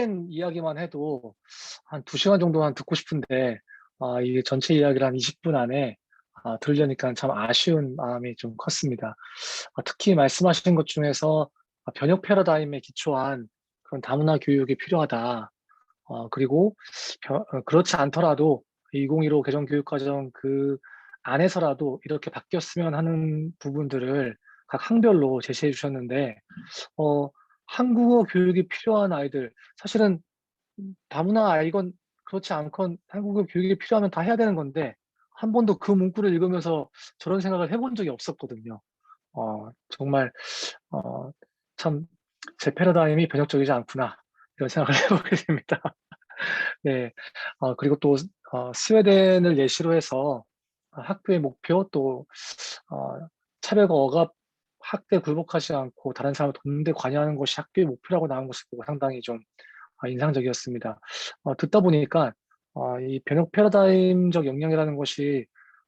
이야기만 해도 한 2시간 정도만 듣고 싶은데 이게 전체 이야기를 한 20분 안에 들으려니까 참 아쉬운 마음이 좀 컸습니다. 특히 말씀하신 것 중에서 변형 패러다임에 기초한 그런 다문화 교육이 필요하다. 그리고 그렇지 않더라도 2015 개정 교육과정 그 안에서라도 이렇게 바뀌었으면 하는 부분들을 각 항별로 제시해 주셨는데 어 한국어 교육이 필요한 아이들 사실은 다문화 아이건 그렇지 않건 한국어 교육이 필요하면 다 해야 되는 건데 한 번도 그 문구를 읽으면서 저런 생각을 해본 적이 없었거든요. 정말 어 참 '제 패러다임이 변혁적이지 않구나.' 이런 생각을 해 보게 됩니다. 네. 그리고 또 스웨덴을 예시로 해서 학교의 목표 또 어 차별과 억압, 학대에 굴복하지 않고 다른 사람을 돕는 데 관여하는 것이 학교의 목표라고 나온 것을 보고 상당히 좀 인상적이었습니다. 듣다 보니까 이 변형 패러다임적 역량이라는 것이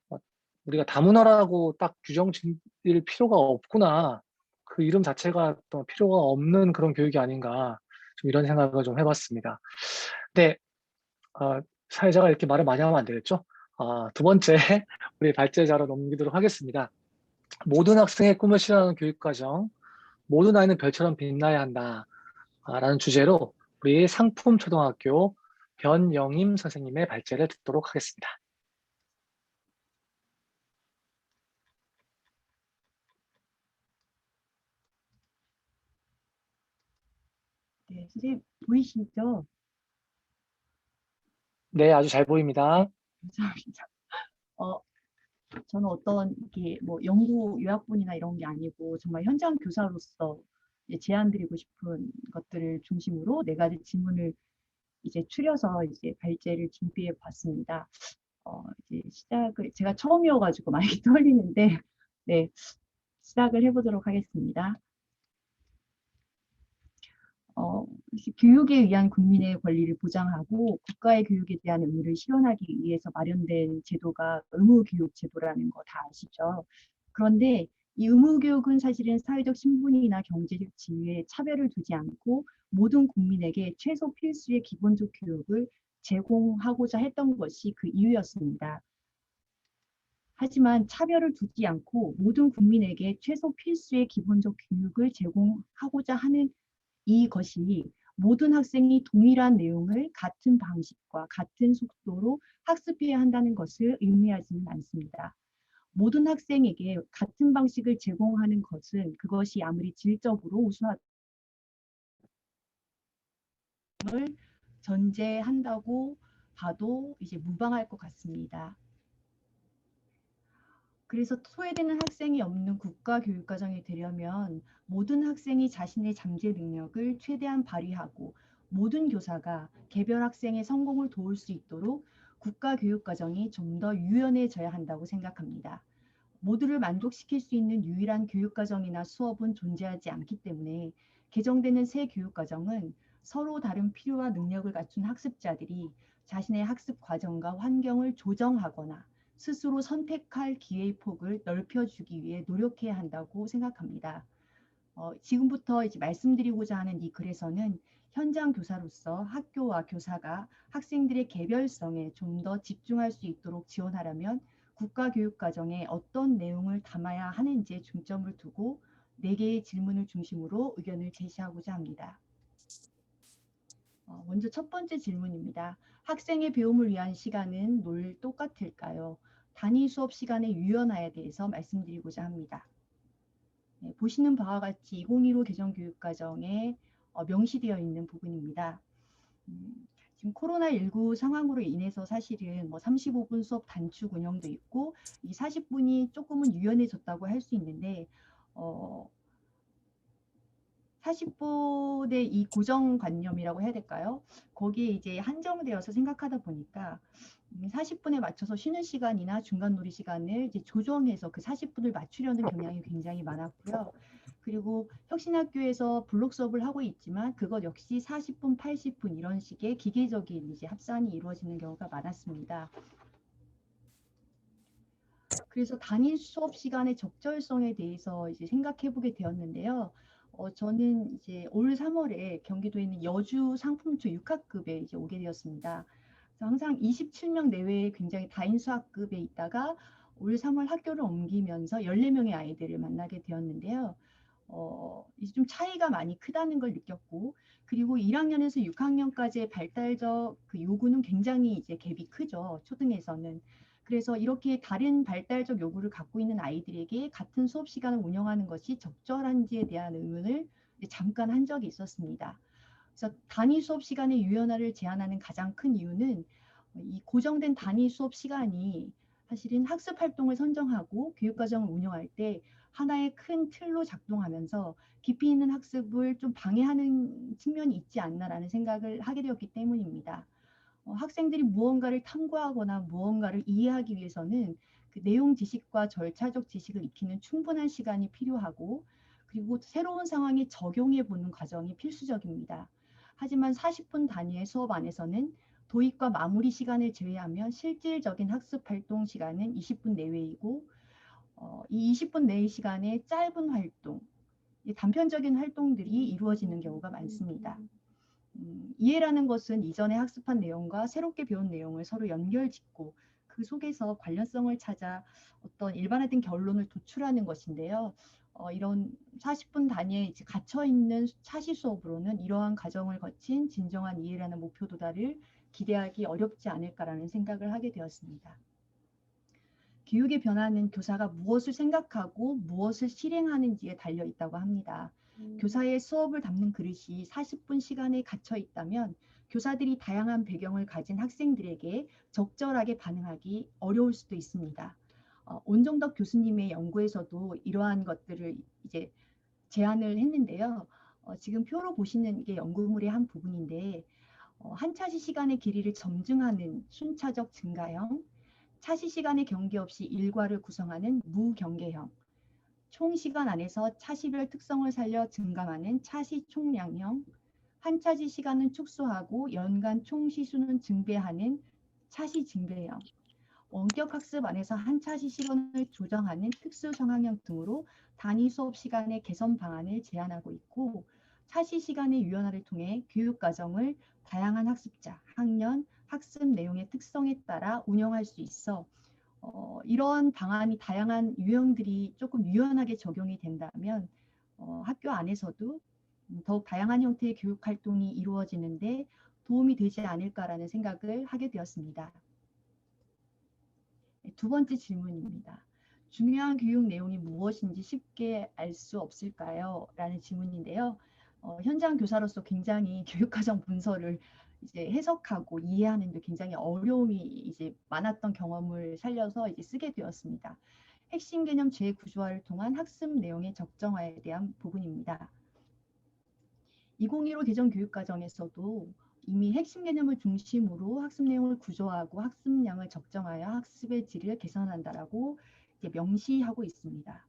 어 '우리가 다문화라고 딱 규정 지을 필요가 없구나. 그 이름 자체가 또 필요가 없는 그런 교육이 아닌가.' 좀 이런 생각을 좀 해 봤습니다. 네. 사회자가 이렇게 말을 많이 하면 안 되겠죠? 두 번째 우리 발제자로 넘기도록 하겠습니다. "모든 학생의 꿈을 실현하는 교육과정, 모든 아이는 별처럼 빛나야 한다." 라는 주제로 우리 상품초등학교 변영임 선생님의 발제를 듣도록 하겠습니다. 네, 선생님 보이시죠? 네. 아주 잘 보입니다. 감사합니다. 어, 저는 어떤 이게 뭐 연구 요약본이나 이런 게 아니고 정말 현장 교사로서 이제 제안 드리고 싶은 것들을 중심으로 네 가지 질문을 이제 추려서 이제 발제를 준비해 봤습니다. 이제 시작을 제가 처음이어가지고 많이 떨리는데 네, 시작을 해보도록 하겠습니다. 교육에 의한 국민의 권리를 보장하고 국가의 교육에 대한 의무를 실현하기 위해서 마련된 제도가 의무교육 제도라는 거 다 아시죠? 그런데 이 의무교육은 사실은 사회적 신분이나 경제적 지위에 차별을 두지 않고 모든 국민에게 최소 필수의 기본적 교육을 제공하고자 했던 것이 그 이유였습니다. 하지만 차별을 두지 않고 모든 국민에게 최소 필수의 기본적 교육을 제공하고자 하는 이것이 모든 학생이 동일한 내용을 같은 방식과 같은 속도로 학습해야 한다는 것을 의미하지는 않습니다. 모든 학생에게 같은 방식을 제공하는 것은 그것이 아무리 질적으로 우수함을 전제한다고 봐도 이제 무방할 것 같습니다. 그래서 소외되는 학생이 없는 국가 교육과정이 되려면 모든 학생이 자신의 잠재 능력을 최대한 발휘하고 모든 교사가 개별 학생의 성공을 도울 수 있도록 국가 교육과정이 좀 더 유연해져야 한다고 생각합니다. 모두를 만족시킬 수 있는 유일한 교육과정이나 수업은 존재하지 않기 때문에 개정되는 새 교육과정은 서로 다른 필요와 능력을 갖춘 학습자들이 자신의 학습 과정과 환경을 조정하거나 스스로 선택할 기회의 폭을 넓혀주기 위해 노력해야 한다고 생각합니다. 지금부터 이제 말씀드리고자 하는 이 글에서는 현장 교사로서 학교와 교사가 학생들의 개별성에 좀 더 집중할 수 있도록 지원하려면 국가교육과정에 어떤 내용을 담아야 하는지에 중점을 두고 4개의 질문을 중심으로 의견을 제시하고자 합니다. 먼저 첫 번째 질문입니다. 학생의 배움을 위한 시간은 늘 똑같을까요? 단위 수업 시간의 유연화에 대해서 말씀드리고자 합니다. 네, 보시는 바와 같이 2015 개정교육과정에 명시되어 있는 부분입니다. 지금 코로나19 상황으로 인해서 사실은 뭐 35분 수업 단축 운영도 있고 이 40분이 조금은 유연해졌다고 할 수 있는데 40분의 이 고정관념이라고 해야 될까요? 거기에 이제 한정되어서 생각하다 보니까 40분에 맞춰서 쉬는 시간이나 중간 놀이 시간을 이제 조정해서 그 40분을 맞추려는 경향이 굉장히 많았고요. 그리고 혁신학교에서 블록 수업을 하고 있지만 그것 역시 40분, 80분 이런 식의 기계적인 이제 합산이 이루어지는 경우가 많았습니다. 그래서 단일 수업 시간의 적절성에 대해서 이제 생각해 보게 되었는데요. 저는 이제 올 3월에 경기도에 있는 여주 상품초 6학급에 이제 오게 되었습니다. 그래서 항상 27명 내외의 굉장히 다인수학급에 있다가 올 3월 학교를 옮기면서 14명의 아이들을 만나게 되었는데요. 이제 좀 차이가 많이 크다는 걸 느꼈고, 그리고 1학년에서 6학년까지의 발달적 그 요구는 굉장히 이제 갭이 크죠. 초등에서는. 그래서 이렇게 다른 발달적 요구를 갖고 있는 아이들에게 같은 수업 시간을 운영하는 것이 적절한지에 대한 의문을 잠깐 한 적이 있었습니다. 그래서 단위 수업 시간의 유연화를 제한하는 가장 큰 이유는 이 고정된 단위 수업 시간이 사실은 학습 활동을 선정하고 교육과정을 운영할 때 하나의 큰 틀로 작동하면서 깊이 있는 학습을 좀 방해하는 측면이 있지 않나라는 생각을 하게 되었기 때문입니다. 학생들이 무언가를 탐구하거나 무언가를 이해하기 위해서는 그 내용 지식과 절차적 지식을 익히는 충분한 시간이 필요하고, 그리고 새로운 상황에 적용해 보는 과정이 필수적입니다. 하지만 40분 단위의 수업 안에서는 도입과 마무리 시간을 제외하면 실질적인 학습 활동 시간은 20분 내외이고, 이 20분 내의 시간에 짧은 활동, 단편적인 활동들이 이루어지는 경우가 많습니다. 이해라는 것은 이전에 학습한 내용과 새롭게 배운 내용을 서로 연결짓고 그 속에서 관련성을 찾아 어떤 일반화된 결론을 도출하는 것인데요. 이런 40분 단위에 이제 갇혀 있는 차시 수업으로는 이러한 과정을 거친 진정한 이해라는 목표 도달을 기대하기 어렵지 않을까라는 생각을 하게 되었습니다. 교육의 변화는 교사가 무엇을 생각하고 무엇을 실행하는지에 달려 있다고 합니다. 교사의 수업을 담는 그릇이 40분 시간에 갇혀 있다면 교사들이 다양한 배경을 가진 학생들에게 적절하게 반응하기 어려울 수도 있습니다. 온정덕 교수님의 연구에서도 이러한 것들을 이제 제안을 했는데요. 지금 표로 보시는 게 연구물의 한 부분인데, 한 차시 시간의 길이를 점증하는 순차적 증가형, 차시 시간에 경계 없이 일과를 구성하는 무경계형, 총 시간 안에서 차시별 특성을 살려 증감하는 차시 총량형, 한 차시 시간은 축소하고 연간 총 시수는 증배하는 차시 증배형, 원격 학습 안에서 한 차시 시간을 조정하는 특수 성향형 등으로 단위 수업 시간의 개선 방안을 제안하고 있고, 차시 시간의 유연화를 통해 교육 과정을 다양한 학습자, 학년, 학습 내용의 특성에 따라 운영할 수 있어 이러한 방안이 다양한 유형들이 조금 유연하게 적용이 된다면 학교 안에서도 더욱 다양한 형태의 교육 활동이 이루어지는데 도움이 되지 않을까라는 생각을 하게 되었습니다. 두 번째 질문입니다. 중요한 교육 내용이 무엇인지 쉽게 알 수 없을까요? 라는 질문인데요. 현장 교사로서 굉장히 교육과정 문서를 이제 해석하고 이해하는 데 굉장히 어려움이 이제 많았던 경험을 살려서 이제 쓰게 되었습니다. 핵심 개념 재구조화를 통한 학습 내용의 적정화에 대한 부분입니다. 2015 개정 교육과정에서도 이미 핵심 개념을 중심으로 학습 내용을 구조화하고 학습량을 적정하여 학습의 질을 개선한다라고 이제 명시하고 있습니다.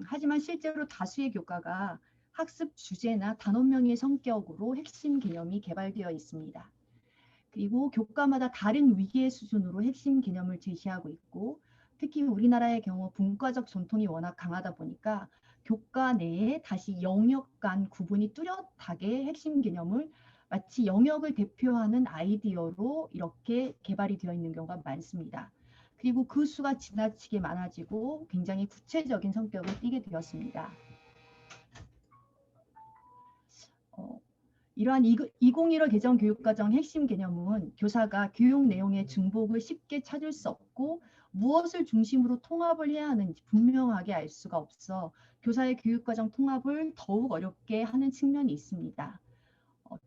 하지만 실제로 다수의 교과가 학습 주제나 단원명의 성격으로 핵심 개념이 개발되어 있습니다. 그리고 교과마다 다른 위기의 수준으로 핵심 개념을 제시하고 있고, 특히 우리나라의 경우 분과적 전통이 워낙 강하다 보니까 교과 내에 다시 영역 간 구분이 뚜렷하게 핵심 개념을 마치 영역을 대표하는 아이디어로 이렇게 개발이 되어 있는 경우가 많습니다. 그리고 그 수가 지나치게 많아지고 굉장히 구체적인 성격을 띠게 되었습니다. 이러한 2015 개정 교육과정 핵심 개념은 교사가 교육 내용의 중복을 쉽게 찾을 수 없고 무엇을 중심으로 통합을 해야 하는지 분명하게 알 수가 없어 교사의 교육과정 통합을 더욱 어렵게 하는 측면이 있습니다.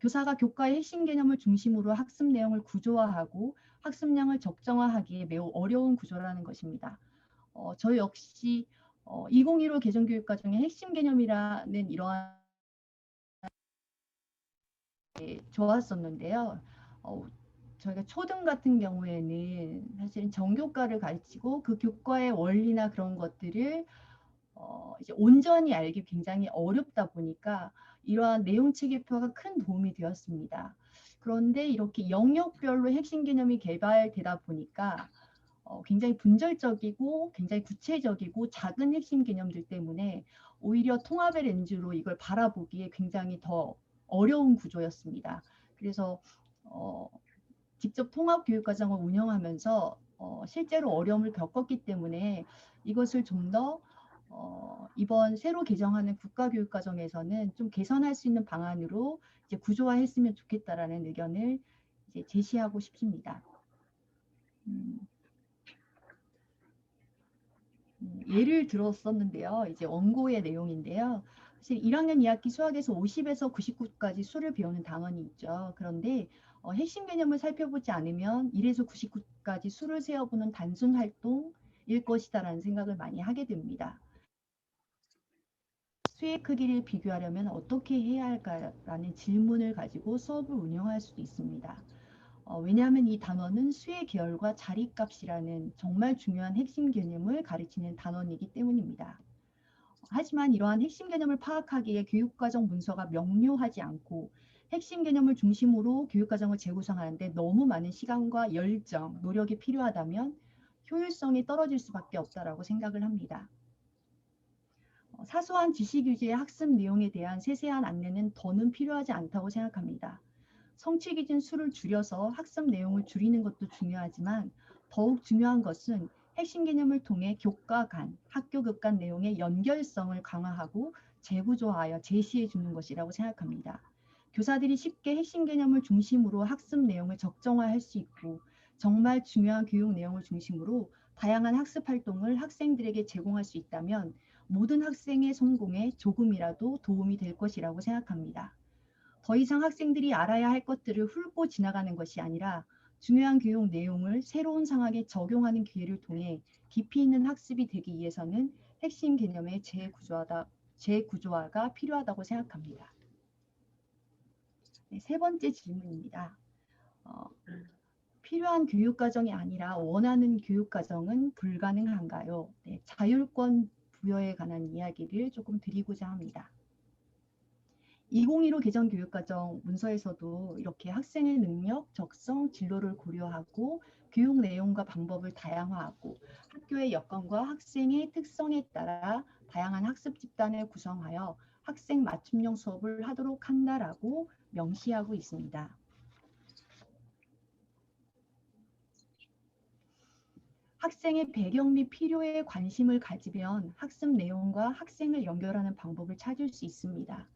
교사가 교과의 핵심 개념을 중심으로 학습 내용을 구조화하고 학습량을 적정화하기에 매우 어려운 구조라는 것입니다. 저 역시 2015 개정 교육과정의 핵심 개념이라는 이러한 좋았었는데요. 저희가 초등 같은 경우에는 사실은 정교과를 가르치고 그 교과의 원리나 그런 것들을 이제 온전히 알기 굉장히 어렵다 보니까 이러한 내용 체계표가 큰 도움이 되었습니다. 그런데 이렇게 영역별로 핵심 개념이 개발되다 보니까 굉장히 분절적이고 굉장히 구체적이고 작은 핵심 개념들 때문에 오히려 통합의 렌즈로 이걸 바라보기에 굉장히 더 어려운 구조였습니다. 그래서 직접 통합 교육과정을 운영하면서 실제로 어려움을 겪었기 때문에 이것을 좀 더 이번 새로 개정하는 국가교육과정에서는 좀 개선할 수 있는 방안으로 이제 구조화했으면 좋겠다라는 의견을 이제 제시하고 싶습니다. 예를 들었었는데요. 이제 원고의 내용인데요. 사실 1학년 2학기 수학에서 50에서 99까지 수를 배우는 단원이 있죠. 그런데 핵심 개념을 살펴보지 않으면 1에서 99까지 수를 세어보는 단순 활동일 것이다라는 생각을 많이 하게 됩니다. 수의 크기를 비교하려면 어떻게 해야 할까라는 질문을 가지고 수업을 운영할 수도 있습니다. 왜냐하면 이 단원은 수의 계열과 자리값이라는 정말 중요한 핵심 개념을 가르치는 단원이기 때문입니다. 하지만 이러한 핵심 개념을 파악하기에 교육과정 문서가 명료하지 않고 핵심 개념을 중심으로 교육과정을 재구성하는데 너무 많은 시간과 열정, 노력이 필요하다면 효율성이 떨어질 수밖에 없다라고 생각을 합니다. 사소한 지식 위주의 학습 내용에 대한 세세한 안내는 더는 필요하지 않다고 생각합니다. 성취 기준 수를 줄여서 학습 내용을 줄이는 것도 중요하지만 더욱 중요한 것은 핵심 개념을 통해 교과 간, 학교 급 간 내용의 연결성을 강화하고 재구조하여 제시해 주는 것이라고 생각합니다. 교사들이 쉽게 핵심 개념을 중심으로 학습 내용을 적정화할 수 있고 정말 중요한 교육 내용을 중심으로 다양한 학습 활동을 학생들에게 제공할 수 있다면 모든 학생의 성공에 조금이라도 도움이 될 것이라고 생각합니다. 더 이상 학생들이 알아야 할 것들을 훑고 지나가는 것이 아니라 중요한 교육 내용을 새로운 상황에 적용하는 기회를 통해 깊이 있는 학습이 되기 위해서는 핵심 개념의 재구조화가 필요하다고 생각합니다. 네, 세 번째 질문입니다. 필요한 교육과정이 아니라 원하는 교육과정은 불가능한가요? 네, 자율권 부여에 관한 이야기를 조금 드리고자 합니다. 2015 개정 교육과정 문서에서도 이렇게 학생의 능력, 적성, 진로를 고려하고 교육 내용과 방법을 다양화하고 학교의 여건과 학생의 특성에 따라 다양한 학습 집단을 구성하여 학생 맞춤형 수업을 하도록 한다라고 명시하고 있습니다. 학생의 배경 및 필요에 관심을 가지면 학습 내용과 학생을 연결하는 방법을 찾을 수 있습니다.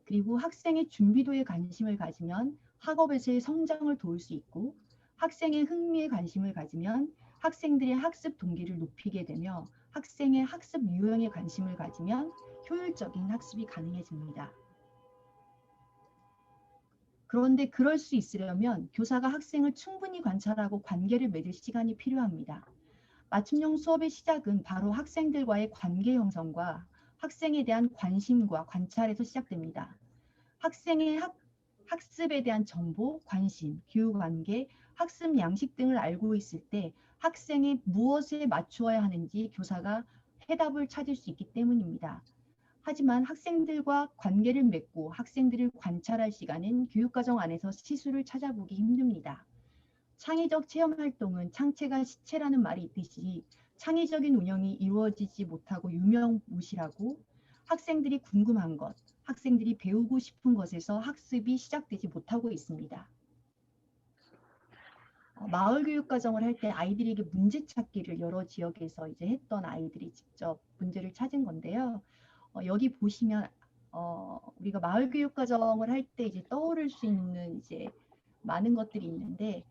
그리고 학생의 준비도에 관심을 가지면 학업에서의 성장을 도울 수 있고 학생의 흥미에 관심을 가지면 학생들의 학습 동기를 높이게 되며 학생의 학습 유형에 관심을 가지면 효율적인 학습이 가능해집니다. 그런데 그럴 수 있으려면 교사가 학생을 충분히 관찰하고 관계를 맺을 시간이 필요합니다. 맞춤형 수업의 시작은 바로 학생들과의 관계 형성과 학생에 대한 관심과 관찰에서 시작됩니다. 학생의 학습에 대한 정보, 관심, 교육관계, 학습 양식 등을 알고 있을 때 학생이 무엇에 맞추어야 하는지 교사가 해답을 찾을 수 있기 때문입니다. 하지만 학생들과 관계를 맺고 학생들을 관찰할 시간은 교육과정 안에서 시수를 찾아보기 힘듭니다. 창의적 체험 활동은 창체가 시체라는 말이 있듯이 창의적인 운영이 이루어지지 못하고 유명무실하고 학생들이 궁금한 것, 학생들이 배우고 싶은 것에서 학습이 시작되지 못하고 있습니다. 마을 교육 과정을 할 때 아이들에게 문제 찾기를 여러 지역에서 이제 했던 아이들이 직접 문제를 찾은 건데요. 여기 보시면 우리가 마을 교육 과정을 할 때 이제 떠오를 수 있는 이제 많은 것들이 있는데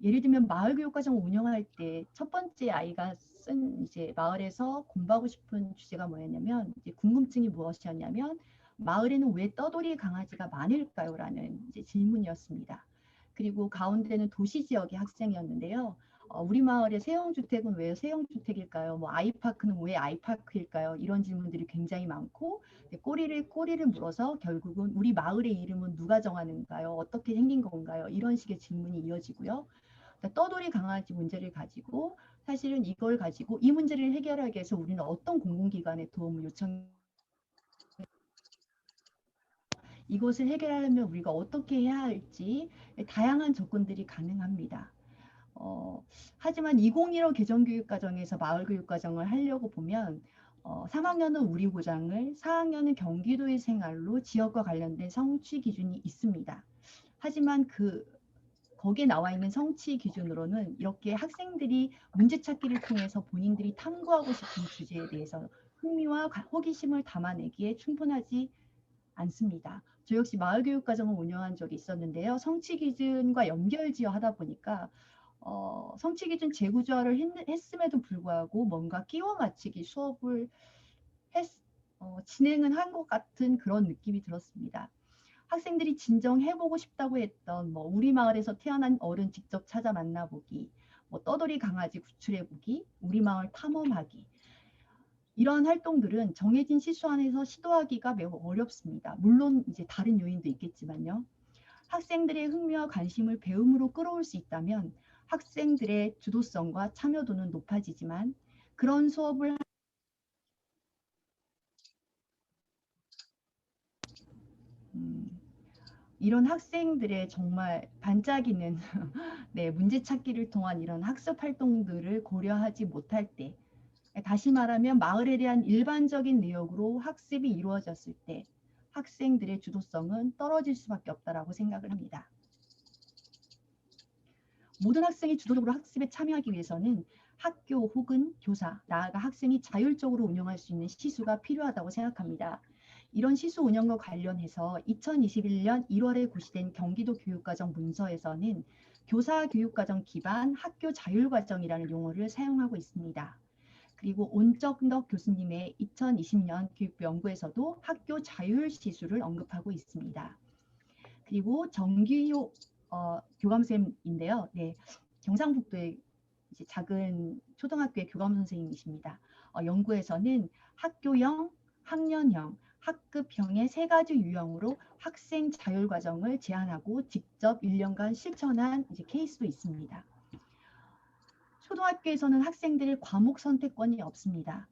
예를 들면 마을 교육 과정을 운영할 때 첫 번째 아이가 쓴 이제 마을에서 공부하고 싶은 주제가 뭐였냐면 이제 궁금증이 무엇이었냐면 마을에는 왜 떠돌이 강아지가 많을까요?라는 이제 질문이었습니다. 그리고 가운데는 도시 지역의 학생이었는데요. 우리 마을의 세형주택은 왜 세형주택일까요? 뭐 아이파크는 왜 아이파크일까요? 이런 질문들이 굉장히 많고 꼬리를 물어서 결국은 우리 마을의 이름은 누가 정하는가요? 어떻게 생긴 건가요? 이런 식의 질문이 이어지고요. 떠돌이 강아지 문제를 가지고 사실은 이걸 가지고 이 문제를 해결하기 위해서 우리는 어떤 공공기관의 도움을 이것을 해결하려면 우리가 어떻게 해야 할지 다양한 접근들이 가능합니다. 하지만 2015 개정교육과정에서 마을교육과정을 하려고 보면 3학년은 우리 고장을, 4학년은 경기도의 생활로 지역과 관련된 성취 기준이 있습니다. 하지만 거기에 나와 있는 성취 기준으로는 이렇게 학생들이 문제 찾기를 통해서 본인들이 탐구하고 싶은 주제에 대해서 흥미와 호기심을 담아내기에 충분하지 않습니다. 저 역시 마을교육과정을 운영한 적이 있었는데요. 성취 기준과 연결지어 하다 보니까 성취 기준 재구조화를 했음에도 불구하고 뭔가 끼워 맞추기 수업을 진행은 한 것 같은 그런 느낌이 들었습니다. 학생들이 진정 해보고 싶다고 했던 뭐 우리 마을에서 태어난 어른 직접 찾아 만나보기, 뭐 떠돌이 강아지 구출해보기, 우리 마을 탐험하기, 이러한 활동들은 정해진 시수 안에서 시도하기가 매우 어렵습니다. 물론 이제 다른 요인도 있겠지만요. 학생들의 흥미와 관심을 배움으로 끌어올 수 있다면 학생들의 주도성과 참여도는 높아지지만 그런 수업을 이런 학생들의 정말 반짝이는 네, 문제 찾기를 통한 이런 학습 활동들을 고려하지 못할 때, 다시 말하면 마을에 대한 일반적인 내역으로 학습이 이루어졌을 때 학생들의 주도성은 떨어질 수밖에 없다라고 생각을 합니다. 모든 학생이 주도적으로 학습에 참여하기 위해서는 학교 혹은 교사, 나아가 학생이 자율적으로 운영할 수 있는 시수가 필요하다고 생각합니다. 이런 시수 운영과 관련해서 2021년 1월에 고시된 경기도 교육과정 문서에서는 교사 교육과정 기반 학교 자율과정이라는 용어를 사용하고 있습니다. 그리고 온적덕 교수님의 2020년 교육부 연구에서도 학교 자율 시수를 언급하고 있습니다. 그리고 정기효 교감쌤인데요. 네, 경상북도의 이제 작은 초등학교의 교감 선생님이십니다. 연구에서는 학교형, 학년형, 학급형의 세 가지 유형으로 학생 자율 과정을 제안하고 직접 1년간 실천한 이제 케이스도 있습니다. 초등학교에서는 학생들의 과목 선택권이 없습니다.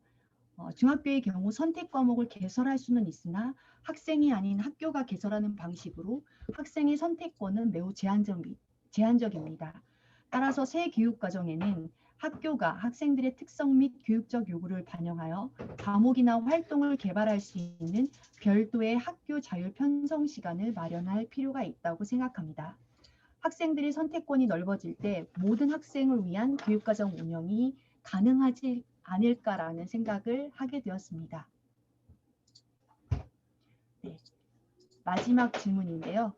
중학교의 경우 선택 과목을 개설할 수는 있으나 학생이 아닌 학교가 개설하는 방식으로 학생의 선택권은 매우 제한적입니다. 따라서 새 교육과정에는 학교가 학생들의 특성 및 교육적 요구를 반영하여 과목이나 활동을 개발할 수 있는 별도의 학교 자율 편성 시간을 마련할 필요가 있다고 생각합니다. 학생들의 선택권이 넓어질 때 모든 학생을 위한 교육과정 운영이 가능하지 않을까라는 생각을 하게 되었습니다. 네, 마지막 질문인데요.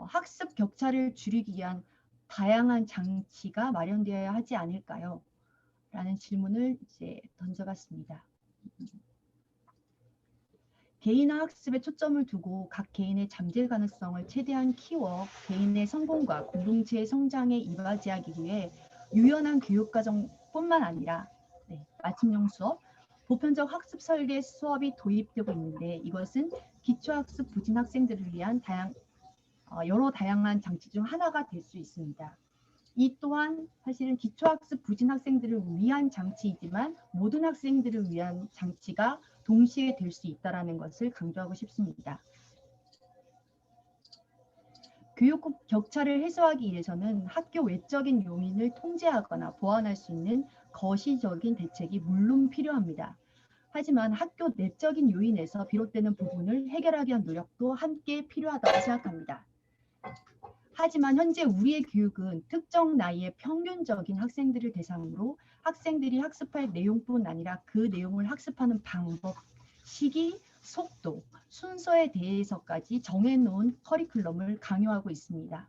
학습 격차를 줄이기 위한 다양한 장치가 마련되어야 하지 않을까요? 라는 질문을 이제 던져봤습니다. 개인화 학습에 초점을 두고 각 개인의 잠재 가능성을 최대한 키워 개인의 성공과 공동체의 성장에 이바지하기 위해 유연한 교육과정뿐만 아니라 맞춤형 수업, 보편적 학습 설계 수업이 도입되고 있는데 이것은 기초학습 부진 학생들을 위한 여러 다양한 장치 중 하나가 될 수 있습니다. 이 또한 사실은 기초학습 부진 학생들을 위한 장치이지만 모든 학생들을 위한 장치가 동시에 될 수 있다는 것을 강조하고 싶습니다. 교육 격차를 해소하기 위해서는 학교 외적인 요인을 통제하거나 보완할 수 있는 거시적인 대책이 물론 필요합니다. 하지만 학교 내적인 요인에서 비롯되는 부분을 해결하기 위한 노력도 함께 필요하다고 생각합니다. 하지만 현재 우리의 교육은 특정 나이의 평균적인 학생들을 대상으로 학생들이 학습할 내용뿐 아니라 그 내용을 학습하는 방법, 시기, 속도, 순서에 대해서까지 정해놓은 커리큘럼을 강요하고 있습니다.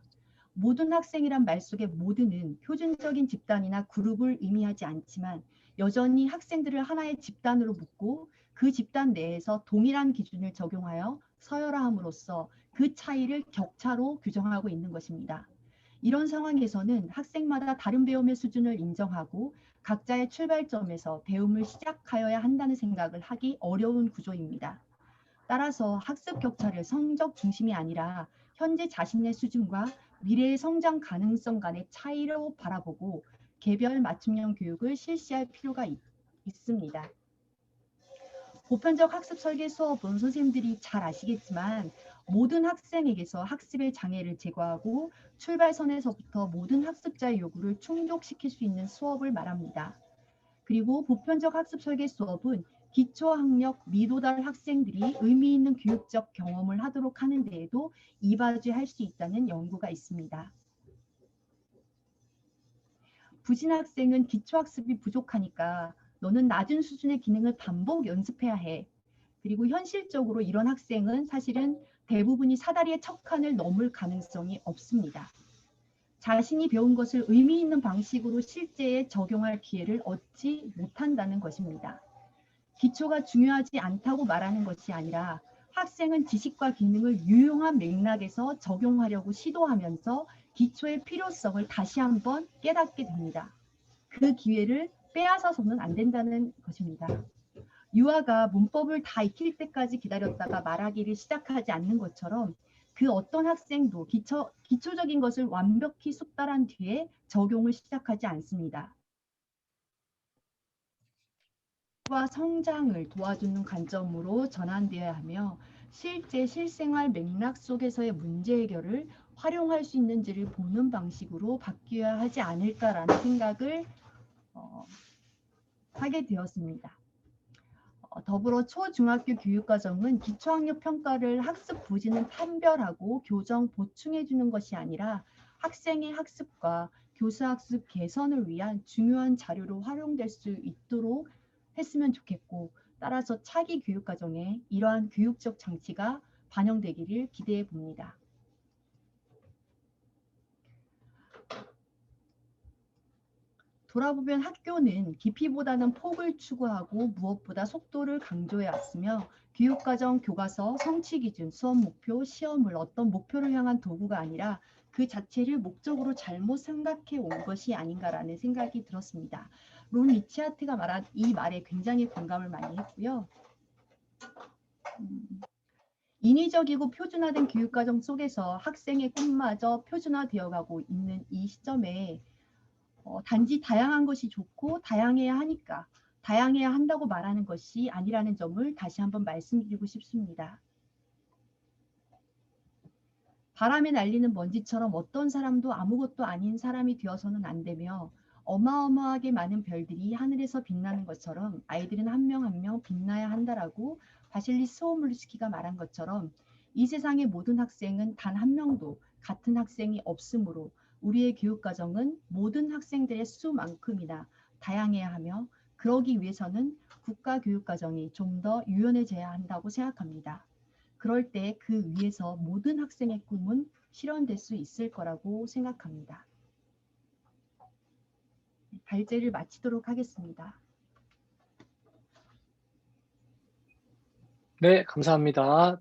모든 학생이란 말 속의 모든은 표준적인 집단이나 그룹을 의미하지 않지만 여전히 학생들을 하나의 집단으로 묶고 그 집단 내에서 동일한 기준을 적용하여 서열화함으로써 그 차이를 격차로 규정하고 있는 것입니다. 이런 상황에서는 학생마다 다른 배움의 수준을 인정하고 각자의 출발점에서 배움을 시작하여야 한다는 생각을 하기 어려운 구조입니다. 따라서 학습 격차를 성적 중심이 아니라 현재 자신의 수준과 미래의 성장 가능성 간의 차이로 바라보고 개별 맞춤형 교육을 실시할 필요가 있습니다. 보편적 학습 설계 수업은 선생님들이 잘 아시겠지만 모든 학생에게서 학습의 장애를 제거하고 출발선에서부터 모든 학습자의 요구를 충족시킬 수 있는 수업을 말합니다. 그리고 보편적 학습 설계 수업은 기초학력 미도달 학생들이 의미 있는 교육적 경험을 하도록 하는 데에도 이바지할 수 있다는 연구가 있습니다. 부진 학생은 기초학습이 부족하니까 너는 낮은 수준의 기능을 반복 연습해야 해. 그리고 현실적으로 이런 학생은 사실은 대부분이 사다리의 첫 칸을 넘을 가능성이 없습니다. 자신이 배운 것을 의미 있는 방식으로 실제에 적용할 기회를 얻지 못한다는 것입니다. 기초가 중요하지 않다고 말하는 것이 아니라 학생은 지식과 기능을 유용한 맥락에서 적용하려고 시도하면서 기초의 필요성을 다시 한번 깨닫게 됩니다. 그 기회를 빼앗아서는 안 된다는 것입니다. 유아가 문법을 다 익힐 때까지 기다렸다가 말하기를 시작하지 않는 것처럼 그 어떤 학생도 기초적인 것을 완벽히 숙달한 뒤에 적용을 시작하지 않습니다. 과 성장을 도와주는 관점으로 전환되어야 하며 실제 실생활 맥락 속에서의 문제 해결을 활용할 수 있는지를 보는 방식으로 바뀌어야 하지 않을까라는 생각을 하게 되었습니다. 더불어 초중학교 교육과정은 기초학력 평가를 학습 부진을 판별하고 교정 보충해 주는 것이 아니라 학생의 학습과 교수 학습 개선을 위한 중요한 자료로 활용될 수 있도록 했으면 좋겠고, 따라서 차기 교육과정에 이러한 교육적 장치가 반영되기를 기대해 봅니다. 돌아보면 학교는 깊이보다는 폭을 추구하고 무엇보다 속도를 강조해 왔으며 교육과정, 교과서, 성취기준, 수업 목표, 시험을 어떤 목표를 향한 도구가 아니라 그 자체를 목적으로 잘못 생각해 온 것이 아닌가라는 생각이 들었습니다. 론 리치아트가 말한 이 말에 굉장히 공감을 많이 했고요. 인위적이고 표준화된 교육과정 속에서 학생의 꿈마저 표준화되어가고 있는 이 시점에 단지 다양한 것이 좋고 다양해야 하니까 다양해야 한다고 말하는 것이 아니라는 점을 다시 한번 말씀드리고 싶습니다. 바람에 날리는 먼지처럼 어떤 사람도 아무것도 아닌 사람이 되어서는 안 되며 어마어마하게 많은 별들이 하늘에서 빛나는 것처럼 아이들은 한 명 한 명 빛나야 한다라고 바실리 스오물스키가 말한 것처럼 이 세상의 모든 학생은 단 한 명도 같은 학생이 없으므로 우리의 교육과정은 모든 학생들의 수만큼이나 다양해야 하며 그러기 위해서는 국가교육과정이 좀 더 유연해져야 한다고 생각합니다. 그럴 때 그 위에서 모든 학생의 꿈은 실현될 수 있을 거라고 생각합니다. 발제를 마치도록 하겠습니다. 네, 감사합니다.